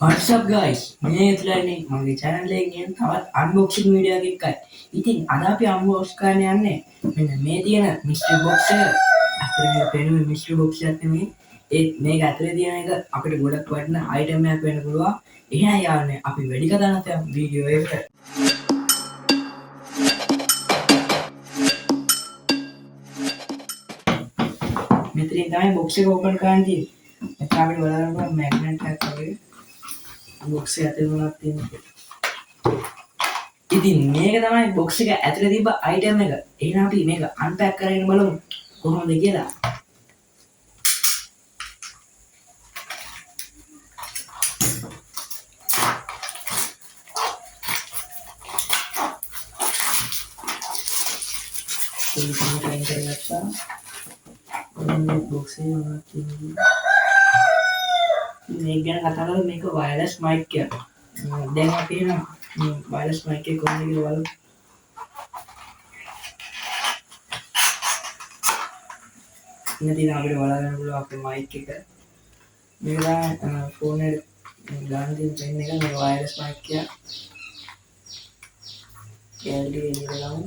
What's up guys? මේ ඇතුළේ මගේ channel එකේ තියෙන තවත් unboxing video එකක් එකයි. ඉතින් අද අපි unbox කරන්න යන්නේ මෙන්න මේ තියෙන mystery box එක. අපිට මේ පේන mystery box එකක් නෙමෙයි. මේක ඇතුලේ තියෙන එක අපිට ගොඩක් වටින item එකක් වෙන්න පුළුවන්. එහෙනම් යාළුවනේ අපි වැඩි කතා නැතුව video එකට. මෙතනින් තමයි box එක open කරන්න තියෙන්නේ. මෙතන අපිට බලන්න magnet එකක් වගේ box එක ඇතුලේ මොනවද තියෙන්නේ. ඉතින් මේක තමයි box එක ඇතුලේ තිබ්බ item එක. එහෙනම් අපි මේක unpack කරගෙන බලමු කොහොමද කියලා. box එක මොනවද තියෙන්නේ. මේක ගැන කතා කරලා මේක wireless mic එක. දැන් අපි එන wireless mic එක කොහොමද කියලා බලමු. ඉතින් අපිට බලන්න පුළුවන් අපේ mic එක. මේක ෆෝන් එක ගන්න තියෙන පෙන් එක මේ wireless mic එක. කැලේ ඉඳලාම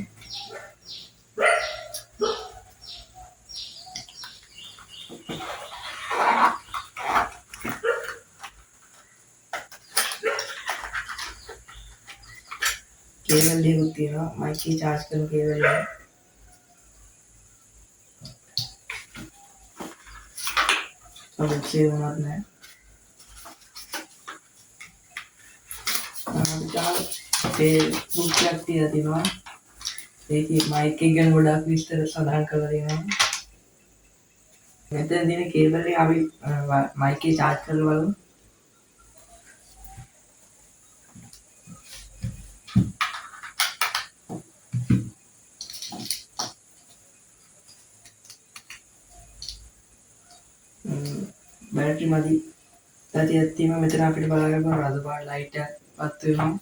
केबल ले होती है ना माइक की चार्ज करने केबल है सब अच्छे बनाते हैं पे बुक लगती रहती ना देखिए माइक के गन बड़ा इस तरह साधारण कर रही है मैं तो दिन केबल ले अभी माइक की चार्ज कर वालों बैटरी मदी तती अत्ती में मित्र आपके बाला का राजू बार लाइट है बात तो हम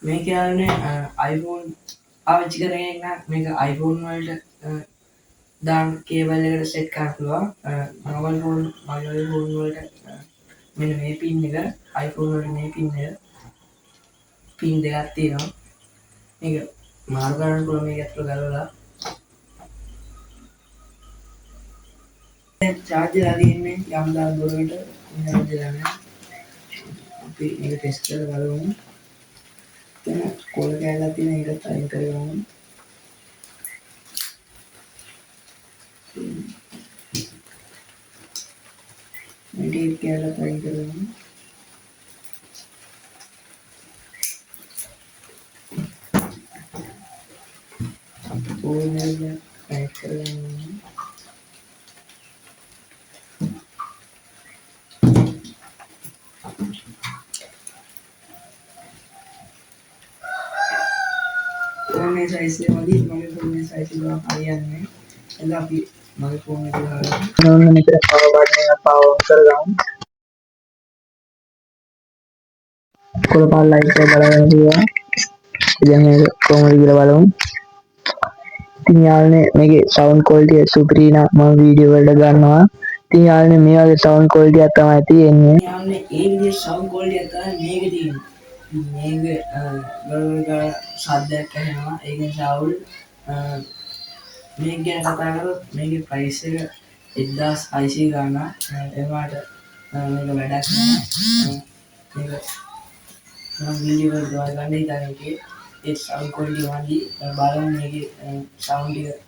मैं क्या ने आईफोन आज करेंगे ना मैं का आईफोन वर्ल्ड दान केबल लेकर सेट कर हुआ नॉर्मल फोन वर्ल्ड मैंने में पिन लेकर आईफोन वर्ल्ड में पिन दिखाती ना මේක මාරු කරන්න පුළුවන් මේක ඇතුළ ගලවලා දැන් charge එකලා තියෙන්නේ යම් දාන දුරකට ඉන්න දෙලා අපි මේක ටෙස්ට් කරලා බලමු දැන් කොල කෑල්ලක් තියෙන එකත් අයින් කරගමු මේක කෑල්ලක් අයින් කරගමු फोन पैक कर लेंगे फोन में साइज से वाली मगे फोन में साइज से आप आया नहीं एला भी मगे फोन में दिखा रहा है उन्होंने मेरे पावर बटन में पावर ऑन कर रहा हूं को पावर लाइट का बड़ा कर दिया जब मैं फोन में लगा लूं ඉතින් යාළුවනේ මේකේ සවුන්ඩ් ක්වොලිටි සුපිරිනා මම වීඩියෝ වලට ගන්නවා. ඉතින් යාළුවනේ මේ වගේ සවුන්ඩ් ක්වොලිටි එකක් තමයි තියෙන්නේ. යාළුවනේ ඒ විදිහේ සවුන්ඩ් ක්වොලිටි එකක් තමයි මේකේ තියෙන්නේ. මේක ගලවලා ශබ්දයක් ඇහෙනවා. ඒකෙන් සවුන්ඩ් මේක ගැන කතා කරොත් මේකේ ප්‍රයිස් එක 1600 ගාණක්. ඒවට මේක වැඩක් නෑ. මේක මම වීඩියෝ වලට ගන්න හිතන්නේ ඒ සවුන්ඩ් ක්වොලිටි වන්දි බලමු මේකේ සවුන්ඩ් එක.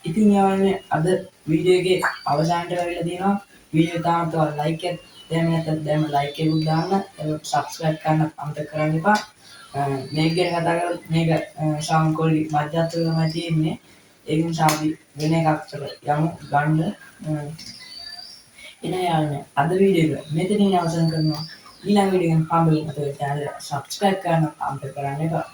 ඉතින් යාළුවනේ අද වීඩියෝ එකේ අවසානට වෙලා තියෙනවා. වීඩියෝ එක තාමත් ඔයාලා ලයික් එකක් දැන් නැත්නම් දැන් ලයික් එකක් දාන්න සබ්ස්ක්‍රයිබ් කරන්න අමතක කරන්න එපා. මේක ගැන කතා කරලා මේක සවුන්ඩ් ක්වොලිටි මධ්‍යස්ථ තමයි තියෙන්නේ. ඒක නිසා අපි වෙන එකක් යමු ගන්න. එන යාළුවනේ අද වීඩියෝ එක මෙතනින් අවසන් කරනවා. ඊළඟ වීඩියෝ එකෙන් හම්බෙන්න අපේ channel එක සබ්ස්ක්‍රයිබ් කරන්න අමතක කරන්න එපා.